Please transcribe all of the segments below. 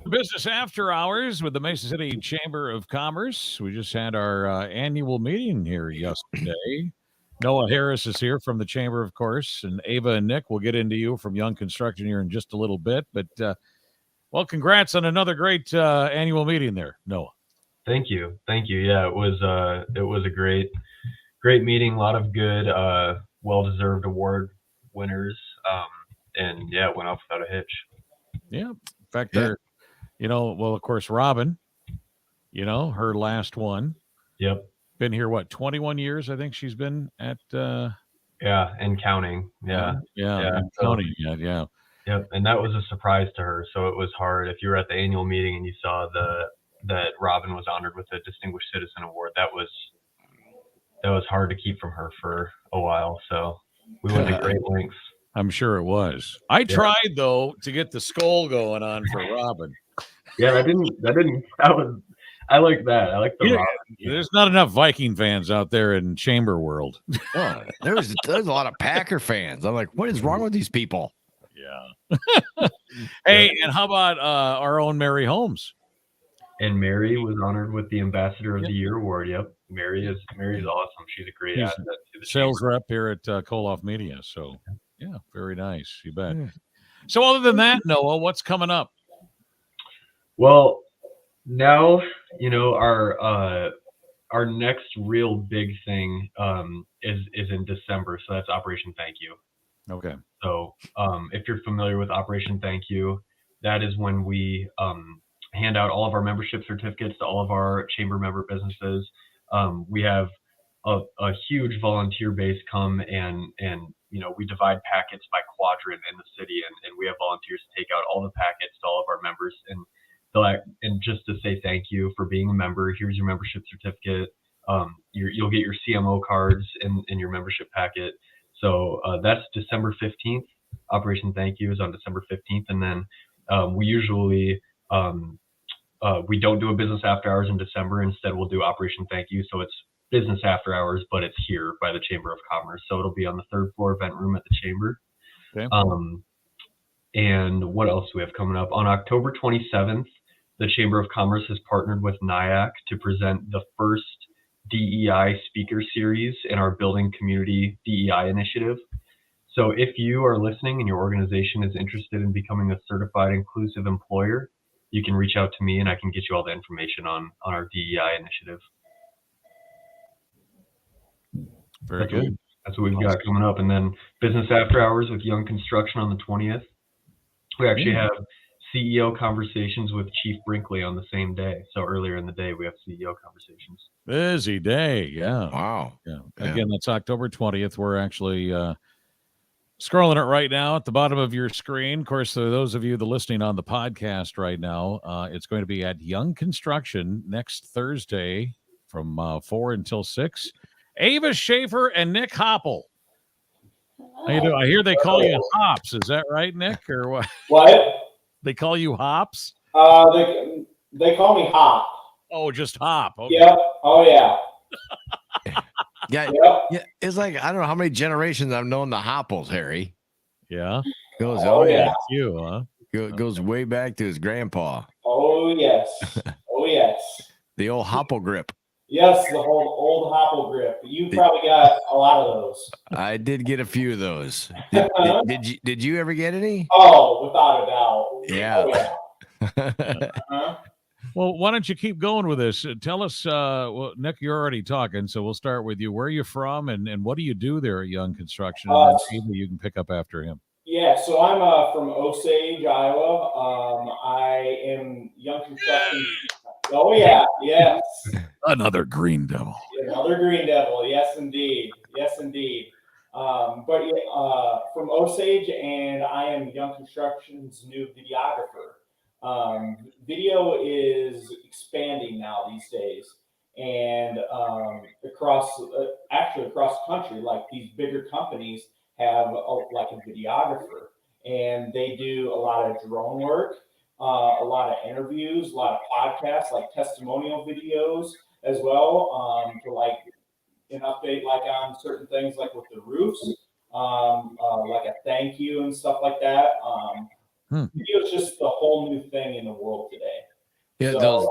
Business After Hours with the Mesa City Chamber of Commerce. We just had our annual meeting here yesterday. Noah Harris is here from the Chamber, of course, and Ava and Nick will get into you from Young Construction here in just a little bit. But, well, congrats on another great annual meeting there, Noah. Thank you. Yeah, it was a great meeting. A lot of good, well-deserved award winners, and yeah, it went off without a hitch. Yeah. In fact, of course, Robin, her last one. Yep. Been here, 21 years, I think she's been at. Yeah, and counting. Yeah. And counting. Yeah. Yep, and that was a surprise to her, so it was hard. If you were at the annual meeting and you saw that Robin was honored with the Distinguished Citizen Award, that was hard to keep from her for a while. So we went to great lengths. I'm sure it was. I tried though to get the skull going on for Robin. Yeah, that was. I like that. I like the Robin. There's not enough Viking fans out there in Chamber World. Oh, there's a lot of Packer fans. I'm like, what is wrong with these people? Yeah. Hey, and how about our own Mary Holmes? And Mary was honored with the Ambassador of the Year award. Yep, Mary's awesome. She's a great asset to the sales rep here at Koloff Media. So, yeah, very nice. You bet. So, other than that, Noah, what's coming up? Well, now our next real big thing is in December. So that's Operation Thank You. Okay. So if you're familiar with Operation Thank You, that is when we hand out all of our membership certificates to all of our chamber member businesses. We have a huge volunteer base come and we divide packets by quadrant in the city, and we have volunteers take out all the packets to all of our members, and just to say thank you for being a member. Here's your membership certificate. You'll get your CMO cards in your membership packet. So that's December 15th. Operation Thank You is on December 15th. And then we usually, we don't do a business after hours in December. Instead, we'll do Operation Thank You. So it's business after hours, but it's here by the Chamber of Commerce. So it'll be on the third floor event room at the Chamber. Okay. And what else do we have coming up? On October 27th, the Chamber of Commerce has partnered with NIAC to present the first DEI speaker series in our Building Community DEI initiative. So if you are listening and your organization is interested in becoming a certified inclusive employer, you can reach out to me and I can get you all the information on our DEI initiative. Very good. That's what we've got coming up. And then Business After Hours with Young Construction on the 20th. We actually have CEO conversations with Chief Brinkley on the same day. So earlier in the day, we have CEO conversations. Busy day. Yeah. Wow. Yeah. Again, that's October 20th. We're actually scrolling it right now at the bottom of your screen. Of course, for those of you that are listening on the podcast right now, it's going to be at Young Construction next Thursday from 4 until 6. Ava Schaefer and Nick Hoppel. How you doing? I hear they call you Hops. Is that right, Nick? Or what? What? They call you Hops? They call me Hop. Oh, just Hop. Okay. Yep. Oh, yeah. Yeah. It's like, I don't know how many generations I've known the Hoppels, Harry. Yeah. Goes, yeah. You, huh? Goes way back to his grandpa. Oh, yes. Oh, yes. The old Hoppel grip. Yes, the whole old Hopple grip. You probably got a lot of those. I did get a few of those. Did you ever get any? Oh, without a doubt. Yeah. Oh, yeah. Well, why don't you keep going with this? Tell us, well, Nick, you're already talking, so we'll start with you. Where are you from, and what do you do there at Young Construction? And then maybe you can pick up after him. Yeah, so I'm from Osage, Iowa. I am Young Construction. Oh, yeah, yes. Another Green Devil. Another Green Devil, yes, indeed. Yes, indeed. But from Osage, and I am Young Construction's new videographer. Video is expanding now these days, and across the country, like these bigger companies have like a videographer, and they do a lot of drone work, a lot of interviews, a lot of podcasts, like testimonial videos as well, to like an update like on certain things like with the roofs, like a thank you and stuff like that. Video is just the whole new thing in the world today. Yeah, So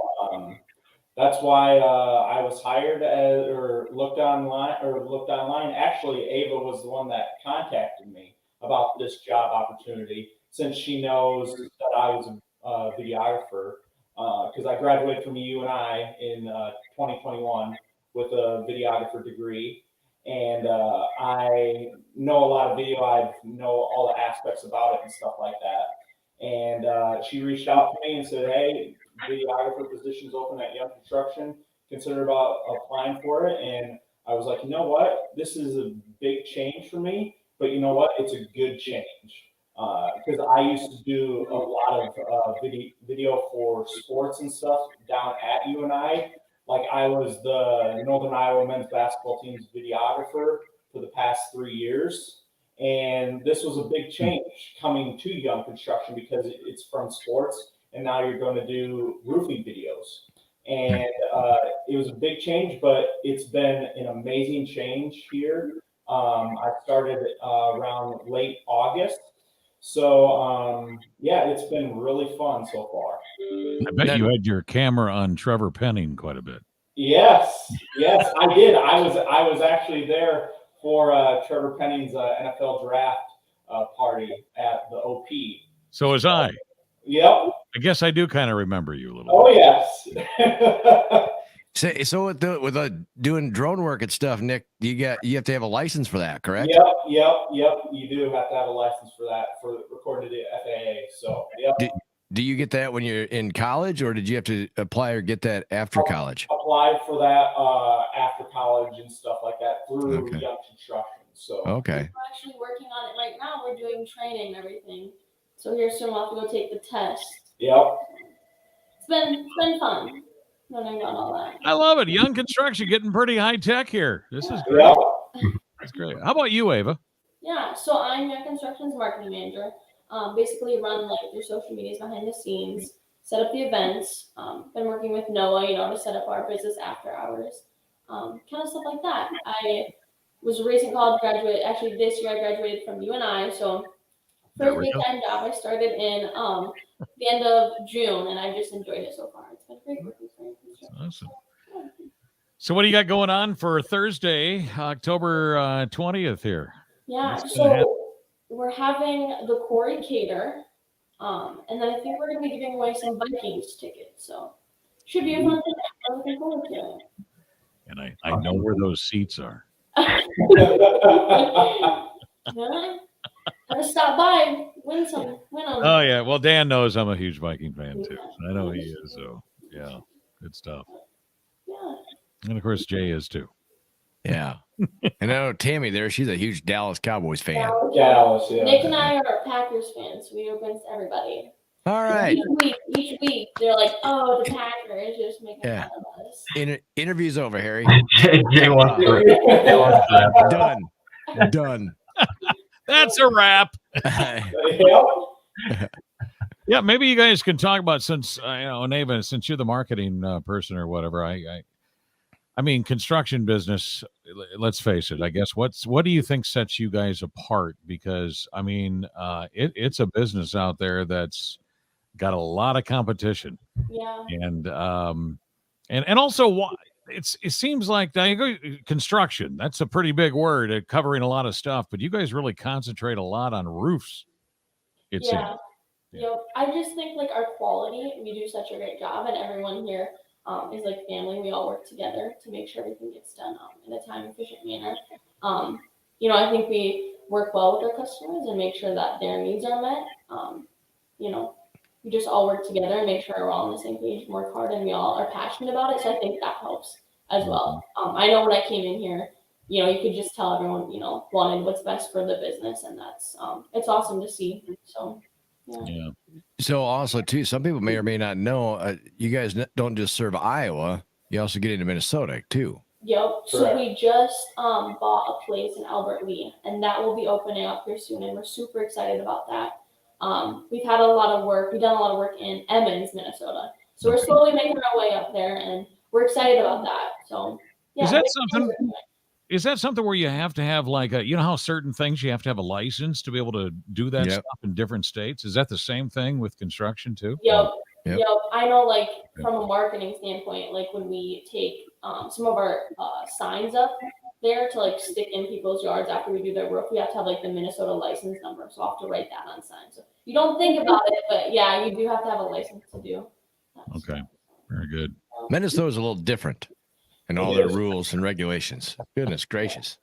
that's why I was hired or looked online. Actually, Ava was the one that contacted me about this job opportunity, since she knows that I was a videographer. Because I graduated from UNI in 2021 with a videographer degree, and I know a lot of video. I know all the aspects about it and stuff like that. And she reached out to me and said, "Hey, videographer positions open at Young Construction. Consider about applying for it." And I was like, you know what? This is a big change for me, but you know what? It's a good change. Because I used to do a lot of video for sports and stuff down at UNI. Like I was the Northern Iowa men's basketball team's videographer for the past 3 years. And this was a big change coming to Young Construction because it's from sports, and now you're going to do roofing videos. And it was a big change, but it's been an amazing change here. I started around late August. So, yeah, it's been really fun so far. I bet you had your camera on Trevor Penning quite a bit. Yes, I did. I was actually there for Trevor Penning's NFL draft party at the OP. So was I. Yep. I guess I do kind of remember you a little Oh, bit. yes. So with doing drone work and stuff, Nick, you have to have a license for that, correct? Yep. You do have to have a license for that, for recording to the FAA. So, yep. Do you get that when you're in college, or did you have to apply or get that after college? Applied for that after college and stuff like that through Young Construction. So Okay. We're actually working on it right now. We're doing training and everything. So here soon we'll have to go take the test. Yep. It's been fun learning about all that. I love it. Young Construction getting pretty high tech here. This is great. Yep. That's great. How about you, Ava? Yeah, so I'm Young Construction's marketing manager. Basically run like their social medias behind the scenes, set up the events. Been working with Noah, to set up our business after hours, kind of stuff like that. I was a recent college graduate. Actually, this year I graduated from UNI. So first big-time job I started in the end of June, and I've just enjoyed it so far. It's been great working for Young Construction. Awesome. So what do you got going on for Thursday, October 20th here? Yeah, so we're having the Corey Cater, and then I think we're going to be giving away some Vikings tickets. So should be a fun thing. I'm looking forward to it. And I know where those seats are. Yeah. Gotta stop by, win them. Oh, yeah. Well, Dan knows I'm a huge Viking fan, too. I know he is, so, yeah. Good stuff. Yeah. And, of course, Jay is, too. Yeah. And I know Tammy there, she's a huge Dallas Cowboys fan. Dallas, yeah. Nick and I are Packers fans. We are against everybody. All right. Each week, they're like, "Oh, the Packers," just making fun of us. Interview's over, Harry. Jay wants to. Done. That's a wrap. Yep. Yeah, maybe you guys can talk about, since Neva, since you're the marketing person or whatever. I mean, construction business. Let's face it. I guess what do you think sets you guys apart? Because I mean, it's a business out there that's got a lot of competition. Yeah. And also it seems like construction. That's a pretty big word, covering a lot of stuff. But you guys really concentrate a lot on roofs. It seems. Yep. I just think like our quality, we do such a great job, and everyone here is like family. We all work together to make sure everything gets done in a time efficient manner. I think we work well with our customers and make sure that their needs are met. We just all work together and make sure we're all on the same page and work hard, and we all are passionate about it. So I think that helps as well. I know when I came in here, you could just tell everyone, wanted what's best for the business, and that's it's awesome to see. So yeah. So also too, some people may or may not know, you guys don't just serve Iowa, you also get into Minnesota too. Yep. So we just bought a place in Albert Lee, and that will be opening up here soon, and we're super excited about that. We've had a lot of work. We've done a lot of work in Emmons, Minnesota. So we're slowly making our way up there, and we're excited about that. So yeah. Is that something? Is that something where you have to have like a, you know how certain things you have to have a license to be able to do that Yep. stuff in different states? Is that the same thing with construction too? Yep. Yep. Yep. I know, like, from a marketing standpoint, like when we take some of our signs up there to like stick in people's yards after we do their work, we have to have like the Minnesota license number. So I'll have to write that on signs. So you don't think about it, but yeah, you do have to have a license to do that. Okay. Very good. Minnesota's a little different in all their rules and regulations. Goodness gracious.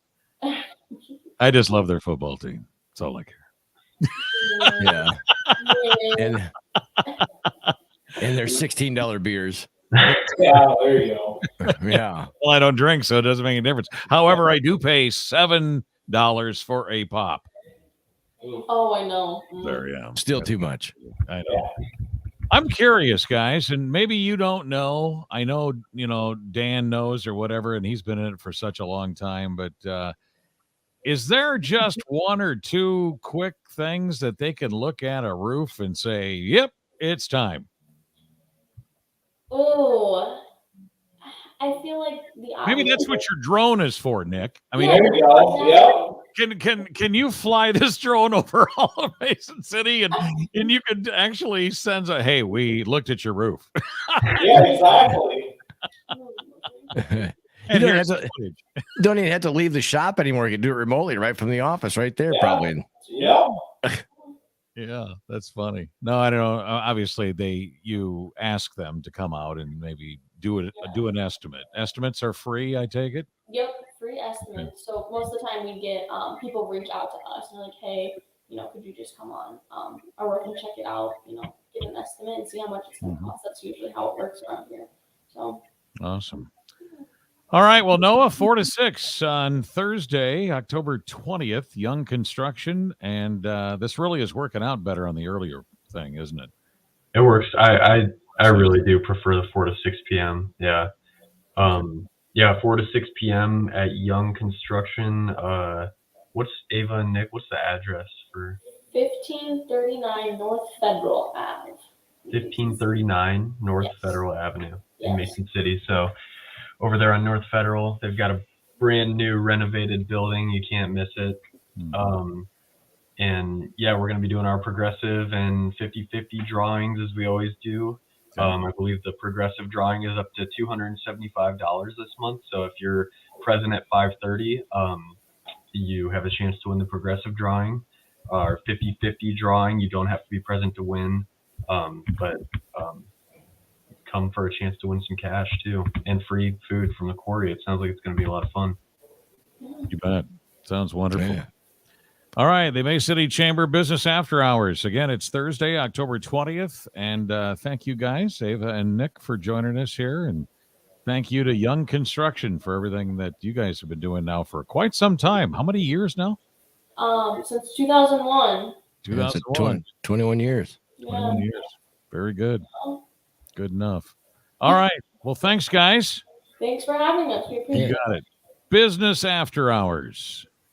I just love their football team. That's all I care. Yeah. Yeah. And their $16 beers. Yeah, there you go. Yeah. Well, I don't drink, so it doesn't make a difference. However, I do pay $7 for a pop. Oh, I know. Mm. There, yeah. Still too much. I know. I'm curious, guys, and maybe you don't know. I know, Dan knows or whatever, and he's been in it for such a long time. But is there just one or two quick things that they can look at a roof and say, "Yep, it's time"? Oh, I feel like the Maybe that's what your drone is for, Nick. I mean, There you go. Yep. can you fly this drone over all of Mason City and you could actually send a, hey, we looked at your roof. Yeah, exactly. And don't here's have the to- footage. Don't even have to leave the shop anymore. You can do it remotely right from the office right there, Yeah. probably. Yep. Yeah, that's funny. No, I don't know. Obviously, you ask them to come out and maybe do an estimate. Estimates are free, I take it. Yep, free estimate. So most of the time we get people reach out to us and they're like, hey, could you just come on our work and check it out, get an estimate and see how much it's going to cost. That's usually how it works around here. So Awesome. All right. Well, Noah, 4 to 6 on Thursday, October 20th, Young Construction. And this really is working out better on the earlier thing, isn't it? It works. I really do prefer the 4 to 6 p.m. Yeah. 4 to 6 p.m. at Young Construction. What's Ava and Nick? What's the address for 1539 North Federal Ave. 1539 North Yes. Federal Avenue in Yes. Mason City? So over there on North Federal, they've got a brand new renovated building. You can't miss it. And yeah, we're going to be doing our progressive and 50-50 drawings as we always do. I believe the progressive drawing is up to $275 this month. So if you're present at 5:30, you have a chance to win the progressive drawing. Our 50-50 drawing, you don't have to be present to win, but come for a chance to win some cash too, and free food from the quarry. It sounds like it's going to be a lot of fun. You bet. Sounds wonderful. Yeah. All right. The Bay City Chamber Business After Hours. Again, it's Thursday, October 20th. And thank you guys, Ava and Nick, for joining us here. And thank you to Young Construction for everything that you guys have been doing now for quite some time. How many years now? Since 2001. That's 2001. 21 years. 21 years. Very good. Good enough. All right. Well, thanks, guys. Thanks for having us. We appreciate You it. got it. Business After Hours.